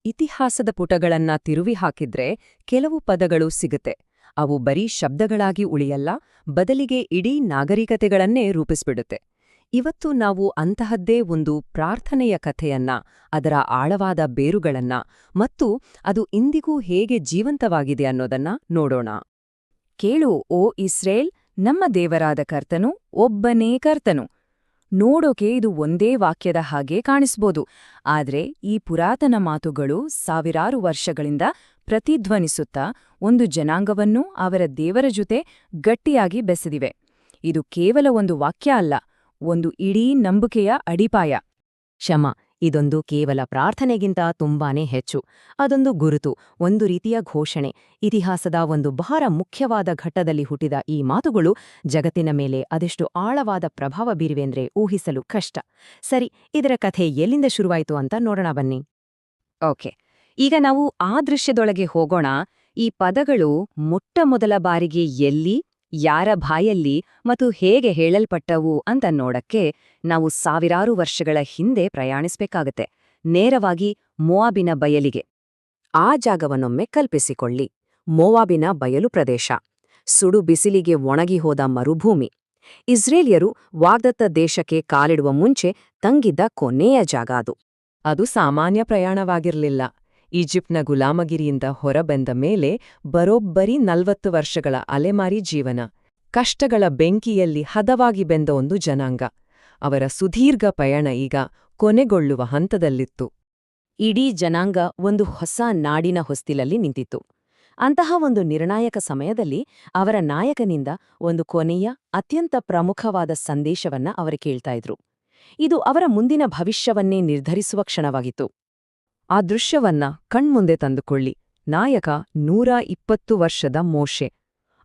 ಇತಿಹಾಸದ ಪುಟಗಳನ್ನ ತಿರುವಿ ಹಾಕಿದ್ರೆ ಕೆಲವು ಪದಗಳು ಸಿಗುತ್ತೆ. ಅವು ಬರೀ ಶಬ್ದಗಳಾಗಿ ಉಳಿಯಲ್ಲ, ಬದಲಿಗೆ ಇಡೀ ನಾಗರಿಕತೆಗಳನ್ನೇ ರೂಪಿಸ್ಬಿಡುತ್ತೆ. ಇವತ್ತು ನಾವು ಅಂತಹದ್ದೇ ಒಂದು ಪ್ರಾರ್ಥನೆಯ ಕಥೆಯನ್ನ, ಅದರ ಆಳವಾದ ಬೇರುಗಳನ್ನ ಮತ್ತು ಅದು ಇಂದಿಗೂ ಹೇಗೆ ಜೀವಂತವಾಗಿದೆ ಅನ್ನೋದನ್ನ ನೋಡೋಣ. ಕೇಳು, ಓ ಇಸ್ರೇಲ್, ನಮ್ಮ ದೇವರಾದ ಕರ್ತನು ಒಬ್ಬನೇ ಕರ್ತನು. ನೋಡೋಕೆ ಇದು ಒಂದೇ ವಾಕ್ಯದ ಹಾಗೆ ಕಾಣಿಸ್ಬೋದು, ಆದ್ರೆ ಈ ಪುರಾತನ ಮಾತುಗಳು ಸಾವಿರಾರು ವರ್ಷಗಳಿಂದ ಪ್ರತಿಧ್ವನಿಸುತ್ತಾ ಒಂದು ಜನಾಂಗವನ್ನು ಅವರ ದೇವರ ಜೊತೆ ಗಟ್ಟಿಯಾಗಿ ಬೆಸೆದಿವೆ. ಇದು ಕೇವಲ ಒಂದು ವಾಕ್ಯ ಅಲ್ಲ, ಒಂದು ಇಡೀ ನಂಬಿಕೆಯ ಅಡಿಪಾಯ. ಕ್ಷಮ, ಇದೊಂದು ಕೇವಲ ಪ್ರಾರ್ಥನೆಗಿಂತ ತುಂಬಾನೇ ಹೆಚ್ಚು. ಅದೊಂದು ಗುರುತು, ಒಂದು ರೀತಿಯ ಘೋಷಣೆ. ಇತಿಹಾಸದ ಒಂದು ಬಹಳ ಮುಖ್ಯವಾದ ಘಟ್ಟದಲ್ಲಿ ಹುಟ್ಟಿದ ಈ ಮಾತುಗಳು ಜಗತ್ತಿನ ಮೇಲೆ ಅದೆಷ್ಟು ಆಳವಾದ ಪ್ರಭಾವ ಬೀರಿವೆಂದ್ರೆ ಊಹಿಸಲು ಕಷ್ಟ. ಸರಿ, ಇದರ ಕಥೆ ಎಲ್ಲಿಂದ ಶುರುವಾಯಿತು ಅಂತ ನೋಡೋಣ ಬನ್ನಿ. ಓಕೆ, ಈಗ ನಾವು ಆ ದೃಶ್ಯದೊಳಗೆ ಹೋಗೋಣ. ಈ ಪದಗಳು ಮೊಟ್ಟಮೊದಲ ಬಾರಿಗೆ ಎಲ್ಲಿ, ಯಾರ ಬಾಯಲ್ಲಿ ಮತ್ತು ಹೇಗೆ ಹೇಳಲ್ಪಟ್ಟವು ಅಂತ ನೋಡಕ್ಕೆ ನಾವು ಸಾವಿರಾರು ವರ್ಷಗಳ ಹಿಂದೆ ಪ್ರಯಾಣಿಸ್ಬೇಕಾಗತ್ತೆ, ನೇರವಾಗಿ ಮೋವಾಬಿನ ಬಯಲಿಗೆ. ಆ ಜಾಗವನ್ನೊಮ್ಮೆ ಕಲ್ಪಿಸಿಕೊಳ್ಳಿ. ಮೋವಾಬಿನ ಬಯಲು ಪ್ರದೇಶ, ಸುಡು ಬಿಸಿಲಿಗೆ ಒಣಗಿಹೋದ ಮರುಭೂಮಿ. ಇಸ್ರೇಲಿಯರು ವಾಗ್ದತ್ತ ದೇಶಕ್ಕೆ ಕಾಲಿಡುವ ಮುಂಚೆ ತಂಗಿದ್ದ ಕೊನೆಯ ಜಾಗ ಅದು. ಅದು ಸಾಮಾನ್ಯ ಪ್ರಯಾಣವಾಗಿರಲಿಲ್ಲ. ಈಜಿಪ್ಟ್ನ ಗುಲಾಮಗಿರಿಯಿಂದ ಹೊರಬಂದ ಮೇಲೆ ಬರೋಬ್ಬರಿ 40 ವರ್ಷಗಳ ಅಲೆಮಾರಿ ಜೀವನ, ಕಷ್ಟಗಳ ಬೆಂಕಿಯಲ್ಲಿ ಹದವಾಗಿ ಬೆಂದ ಒಂದು ಜನಾಂಗ. ಅವರ ಸುದೀರ್ಘ ಪಯಣ ಈಗ ಕೊನೆಗೊಳ್ಳುವ ಹಂತದಲ್ಲಿತ್ತು. ಇಡೀ ಜನಾಂಗ ಒಂದು ಹೊಸ ನಾಡಿನ ಹೊಸ್ತಿಲಲ್ಲಿ ನಿಂತಿತ್ತು. ಅಂತಹ ಒಂದು ನಿರ್ಣಾಯಕ ಸಮಯದಲ್ಲಿ ಅವರ ನಾಯಕನಿಂದ ಒಂದು ಕೊನೆಯ, ಅತ್ಯಂತ ಪ್ರಮುಖವಾದ ಸಂದೇಶವನ್ನ ಅವರು ಕೇಳ್ತಾ ಇದ್ರು. ಇದು ಅವರ ಮುಂದಿನ ಭವಿಷ್ಯವನ್ನೇ ನಿರ್ಧರಿಸುವ ಕ್ಷಣವಾಗಿತ್ತು. ಆ ದೃಶ್ಯವನ್ನ ಕಣ್ಮುಂದೆ ತಂದುಕೊಳ್ಳಿ. ನಾಯಕ 120 ವರ್ಷದ ಮೋಶೆ.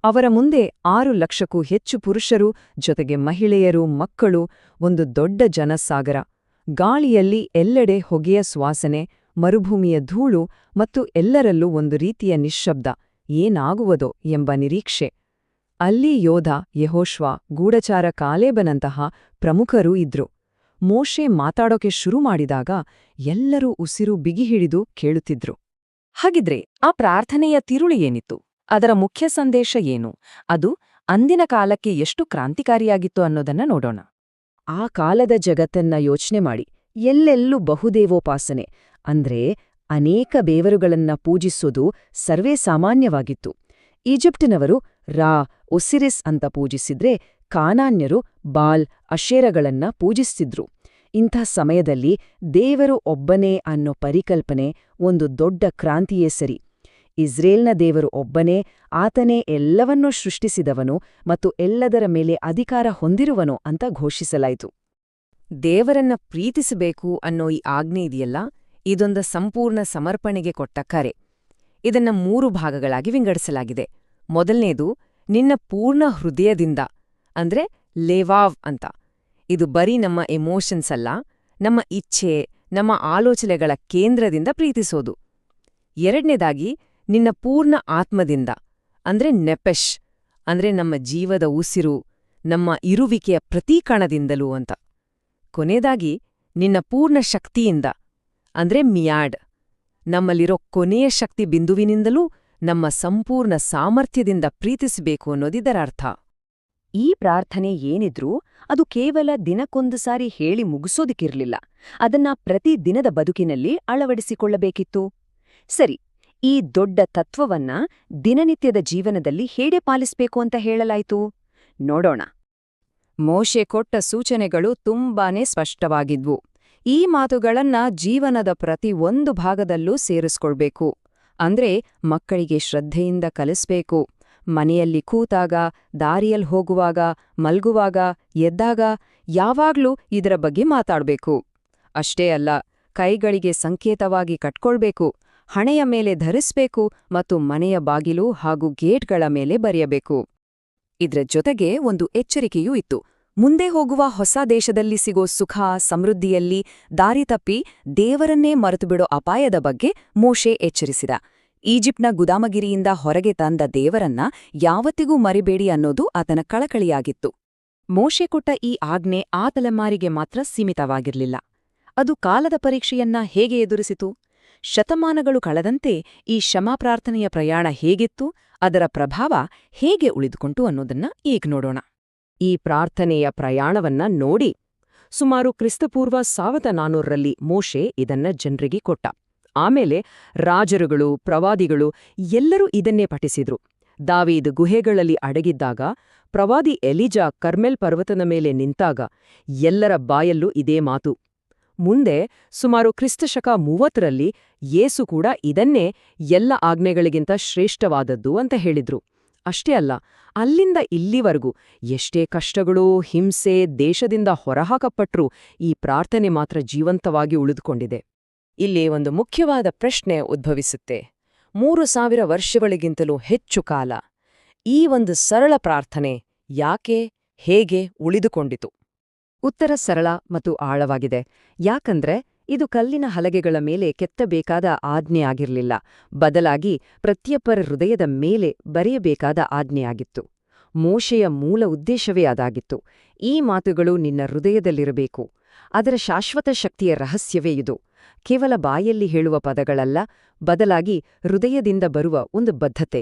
ಅವರ ಮುಂದೆ 6 ಲಕ್ಷಕ್ಕೂ ಹೆಚ್ಚು ಪುರುಷರು, ಜೊತೆಗೆ ಮಹಿಳೆಯರು, ಮಕ್ಕಳು, ಒಂದು ದೊಡ್ಡ ಜನಸಾಗರ. ಗಾಳಿಯಲ್ಲಿ ಎಲ್ಲೆಡೆ ಹೊಗೆಯ ಸುವಾಸನೆ, ಮರುಭೂಮಿಯ ಧೂಳು ಮತ್ತು ಎಲ್ಲರಲ್ಲೂ ಒಂದು ರೀತಿಯ ನಿಶ್ಶಬ್ದ. ಏನಾಗುವುದೋ ಎಂಬ ನಿರೀಕ್ಷೆ. ಅಲ್ಲಿ ಯೋಧ, ಯೆಹೋಶ್ವ, ಗೂಢಚಾರ ಕಾಲೇಬನಂತಹ ಪ್ರಮುಖರೂ ಇದ್ರು. ಮೋಶೆ ಮಾತಾಡೋಕೆ ಶುರು ಮಾಡಿದಾಗ ಎಲ್ಲರೂ ಉಸಿರು ಬಿಗಿಹಿಡಿದು ಕೇಳುತ್ತಿದ್ರು. ಹಾಗಿದ್ರೆ ಆ ಪ್ರಾರ್ಥನೆಯ ತಿರುಳು ಏನಿತ್ತು? ಅದರ ಮುಖ್ಯ ಸಂದೇಶ ಏನು? ಅದು ಅಂದಿನ ಕಾಲಕ್ಕೆ ಎಷ್ಟು ಕ್ರಾಂತಿಕಾರಿಯಾಗಿತ್ತು ಅನ್ನೋದನ್ನ ನೋಡೋಣ. ಆ ಕಾಲದ ಜಗತ್ತನ್ನ ಯೋಚನೆ ಮಾಡಿ. ಎಲ್ಲೆಲ್ಲೂ ಬಹುದೇವೋಪಾಸನೆ, ಅಂದ್ರೆ ಅನೇಕ ದೇವರುಗಳನ್ನ ಪೂಜಿಸೋದು ಸರ್ವೇ ಸಾಮಾನ್ಯವಾಗಿತ್ತು. ಈಜಿಪ್ಟಿನವರು ರಾ, ಒಸಿರಿಸ್ ಅಂತ ಪೂಜಿಸಿದ್ರೆ, ಕಾನಾನ್ಯರು ಬಾಲ್, ಅಶೇರಗಳನ್ನ ಪೂಜಿಸ್ತಿದ್ರು. ಇಂಥ ಸಮಯದಲ್ಲಿ ದೇವರು ಒಬ್ಬನೇ ಅನ್ನೋ ಪರಿಕಲ್ಪನೆ ಒಂದು ದೊಡ್ಡ ಕ್ರಾಂತಿಯೇ ಸರಿ. ಇಸ್ರೇಲ್ನ ದೇವರು ಒಬ್ಬನೇ, ಆತನೇ ಎಲ್ಲವನ್ನೂ ಸೃಷ್ಟಿಸಿದವನು ಮತ್ತು ಎಲ್ಲದರ ಮೇಲೆ ಅಧಿಕಾರ ಹೊಂದಿರುವನು ಅಂತ ಘೋಷಿಸಲಾಯಿತು. ದೇವರನ್ನ ಪ್ರೀತಿಸಬೇಕು ಅನ್ನೋ ಈ ಆಜ್ಞೆ ಇದೆಯಲ್ಲ, ಇದೊಂದು ಸಂಪೂರ್ಣ ಸಮರ್ಪಣೆಗೆ ಕೊಟ್ಟ ಕರೆ. ಇದನ್ನ 3 ಭಾಗಗಳಾಗಿ ವಿಂಗಡಿಸಲಾಗಿದೆ. ಮೊದಲನೇದು ನಿನ್ನ ಪೂರ್ಣ ಹೃದಯದಿಂದ, ಅಂದ್ರೆ ಲೇವಾವ್ ಅಂತ. ಇದು ಬರೀ ನಮ್ಮ ಎಮೋಷನ್ಸ್ ಅಲ್ಲ, ನಮ್ಮ ಇಚ್ಛೆ, ನಮ್ಮ ಆಲೋಚನೆಗಳ ಕೇಂದ್ರದಿಂದ ಪ್ರೀತಿಸೋದು. ಎರಡನೇದಾಗಿ ನಿನ್ನ ಪೂರ್ಣ ಆತ್ಮದಿಂದ, ಅಂದ್ರೆ ನೆಪೆಶ್, ಅಂದ್ರೆ ನಮ್ಮ ಜೀವದ ಉಸಿರು, ನಮ್ಮ ಇರುವಿಕೆಯ ಪ್ರತೀಕಣದಿಂದಲೂ ಅಂತ. ಕೊನೆಯದಾಗಿ ನಿನ್ನ ಪೂರ್ಣ ಶಕ್ತಿಯಿಂದ, ಅಂದ್ರೆ ಮಿಯಾಡ್, ನಮ್ಮಲ್ಲಿರೋ ಕೊನೆಯ ಶಕ್ತಿ ಬಿಂದುವಿನಿಂದಲೂ ನಮ್ಮ ಸಂಪೂರ್ಣ ಸಾಮರ್ಥ್ಯದಿಂದ ಪ್ರೀತಿಸಬೇಕು ಅನ್ನೋದಿದರ ಅರ್ಥ. ಈ ಪ್ರಾರ್ಥನೆ ಏನಿದ್ರೂ ಅದು ಕೇವಲ ದಿನಕ್ಕೊಂದು ಸಾರಿ ಹೇಳಿ ಮುಗಿಸೋದಿಕ್ಕಿರ್ಲಿಲ್ಲ. ಅದನ್ನ ಪ್ರತಿ ದಿನದ ಬದುಕಿನಲ್ಲಿ ಅಳವಡಿಸಿಕೊಳ್ಳಬೇಕಿತ್ತು. ಸರಿ, ಈ ದೊಡ್ಡ ತತ್ವವನ್ನ ದಿನನಿತ್ಯದ ಜೀವನದಲ್ಲಿ ಹೇಗೆ ಪಾಲಿಸ್ಬೇಕು ಅಂತ ಹೇಳಲಾಯಿತು? ನೋಡೋಣ. ಮೋಶೆ ಕೊಟ್ಟ ಸೂಚನೆಗಳು ತುಂಬಾನೇ ಸ್ಪಷ್ಟವಾಗಿದ್ವು. ಈ ಮಾತುಗಳನ್ನ ಜೀವನದ ಪ್ರತಿ ಒಂದು ಭಾಗದಲ್ಲೂ ಸೇರಿಸ್ಕೊಳ್ಬೇಕು. ಅಂದ್ರೆ ಮಕ್ಕಳಿಗೆ ಶ್ರದ್ಧೆಯಿಂದ ಕಲಿಸ್ಬೇಕು. ಮನೆಯಲ್ಲಿ ಕೂತಾಗ, ದಾರಿಯಲ್ಲಿ ಹೋಗುವಾಗ, ಮಲ್ಗುವಾಗ, ಎದ್ದಾಗ ಯಾವಾಗ್ಲೂ ಇದರ ಬಗ್ಗೆ ಮಾತಾಡ್ಬೇಕು. ಅಷ್ಟೇ ಅಲ್ಲ, ಕೈಗಳಿಗೆ ಸಂಕೇತವಾಗಿ ಕಟ್ಕೊಳ್ಬೇಕು, ಹಣೆಯ ಮೇಲೆ ಧರಿಸ್ಬೇಕು ಮತ್ತು ಮನೆಯ ಬಾಗಿಲು ಹಾಗೂ ಗೇಟ್ಗಳ ಮೇಲೆ ಬರೆಯಬೇಕು. ಇದ್ರ ಜೊತೆಗೆ ಒಂದು ಎಚ್ಚರಿಕೆಯೂ ಇತ್ತು. ಮುಂದೆ ಹೋಗುವ ಹೊಸ ದೇಶದಲ್ಲಿ ಸಿಗೋ ಸುಖ, ಸಮೃದ್ಧಿಯಲ್ಲಿ ದಾರಿ ತಪ್ಪಿ ದೇವರನ್ನೇ ಮರೆತುಬಿಡೋ ಅಪಾಯದ ಬಗ್ಗೆ ಮೋಶೆ ಎಚ್ಚರಿಸಿದ. ಈಜಿಪ್ಟ್ನ ಗುದಾಮಗಿರಿಯಿಂದ ಹೊರಗೆ ತಂದ ದೇವರನ್ನ ಯಾವತ್ತಿಗೂ ಮರಿಬೇಡಿ ಅನ್ನೋದು ಆತನ ಕಳಕಳಿಯಾಗಿತ್ತು. ಮೋಶೆ ಕೊಟ್ಟ ಈ ಆಜ್ಞೆ ಆ ತಲೆಮಾರಿಗೆ ಮಾತ್ರ ಸೀಮಿತವಾಗಿರಲಿಲ್ಲ. ಅದು ಕಾಲದ ಪರೀಕ್ಷೆಯನ್ನ ಹೇಗೆ ಎದುರಿಸಿತು? ಶತಮಾನಗಳು ಕಳೆದಂತೆ ಈ ಕ್ಷಮಾಪ್ರಾರ್ಥನೆಯ ಪ್ರಯಾಣ ಹೇಗಿತ್ತು, ಅದರ ಪ್ರಭಾವ ಹೇಗೆ ಉಳಿದುಕೊಂತು ಅನ್ನೋದನ್ನ ಈಗ ನೋಡೋಣ. ಈ ಪ್ರಾರ್ಥನೆಯ ಪ್ರಯಾಣವನ್ನ ನೋಡಿ. ಸುಮಾರು ಕ್ರಿಸ್ತಪೂರ್ವ 1400ರಲ್ಲಿ ಮೋಶೆ ಇದನ್ನ ಜನರಿಗೆ ಕೊಟ್ಟ. ಆಮೇಲೆ ರಾಜರುಗಳು, ಪ್ರವಾದಿಗಳು ಎಲ್ಲರೂ ಇದನ್ನೇ ಪಠಿಸಿದ್ರು. ದಾವೀದ್ ಗುಹೆಗಳಲ್ಲಿ ಅಡಗಿದ್ದಾಗ, ಪ್ರವಾದಿ ಎಲಿಜಾ ಕರ್ಮೆಲ್ ಪರ್ವತದ ಮೇಲೆ ನಿಂತಾಗ ಎಲ್ಲರ ಬಾಯಲ್ಲೂ ಇದೇ ಮಾತು. ಮುಂದೆ ಸುಮಾರು ಕ್ರಿಸ್ತಶಕ 30ರಲ್ಲಿ ಯೇಸು ಕೂಡ ಇದನ್ನೇ ಎಲ್ಲ ಆಜ್ಞೆಗಳಿಗಿಂತ ಶ್ರೇಷ್ಠವಾದದ್ದು ಅಂತ ಹೇಳಿದ್ರು. ಅಷ್ಟೇ ಅಲ್ಲ, ಅಲ್ಲಿಂದ ಇಲ್ಲಿವರೆಗೂ ಎಷ್ಟೇ ಕಷ್ಟಗಳು, ಹಿಂಸೆ, ದೇಶದಿಂದ ಹೊರಹಾಕಪಟ್ರೂ ಈ ಪ್ರಾರ್ಥನೆ ಮಾತ್ರ ಜೀವಂತವಾಗಿ ಉಳಿದುಕೊಂಡಿದೆ. ಇಲ್ಲಿ ಒಂದು ಮುಖ್ಯವಾದ ಪ್ರಶ್ನೆ ಉದ್ಭವಿಸುತ್ತೆ. 3000 ವರ್ಷಗಳಿಗಿಂತಲೂ ಹೆಚ್ಚು ಕಾಲ ಈ ಒಂದು ಸರಳ ಪ್ರಾರ್ಥನೆ ಯಾಕೆ, ಹೇಗೆ ಉಳಿದುಕೊಂಡಿತು? ಉತ್ತರ ಸರಳ ಮತ್ತು ಆಳವಾಗಿದೆ. ಯಾಕಂದ್ರೆ ಇದು ಕಲ್ಲಿನ ಹಲಗೆಗಳ ಮೇಲೆ ಕೆತ್ತಬೇಕಾದ ಆಜ್ಞೆ ಆಗಿರಲಿಲ್ಲ, ಬದಲಾಗಿ ಪ್ರತಿಯೊಬ್ಬರ ಹೃದಯದ ಮೇಲೆ ಬರೆಯಬೇಕಾದ ಆಜ್ಞೆಯಾಗಿತ್ತು. ಮೋಶೆಯ ಮೂಲ ಉದ್ದೇಶವೇ ಅದಾಗಿತ್ತು. ಈ ಮಾತುಗಳು ನಿನ್ನ ಹೃದಯದಲ್ಲಿರಬೇಕು. ಅದರ ಶಾಶ್ವತ ಶಕ್ತಿಯ ರಹಸ್ಯವೇ ಇದು. ಕೇವಲ ಬಾಯಲ್ಲಿ ಹೇಳುವ ಪದಗಳಲ್ಲ, ಬದಲಾಗಿ ಹೃದಯದಿಂದ ಬರುವ ಒಂದು ಬದ್ಧತೆ.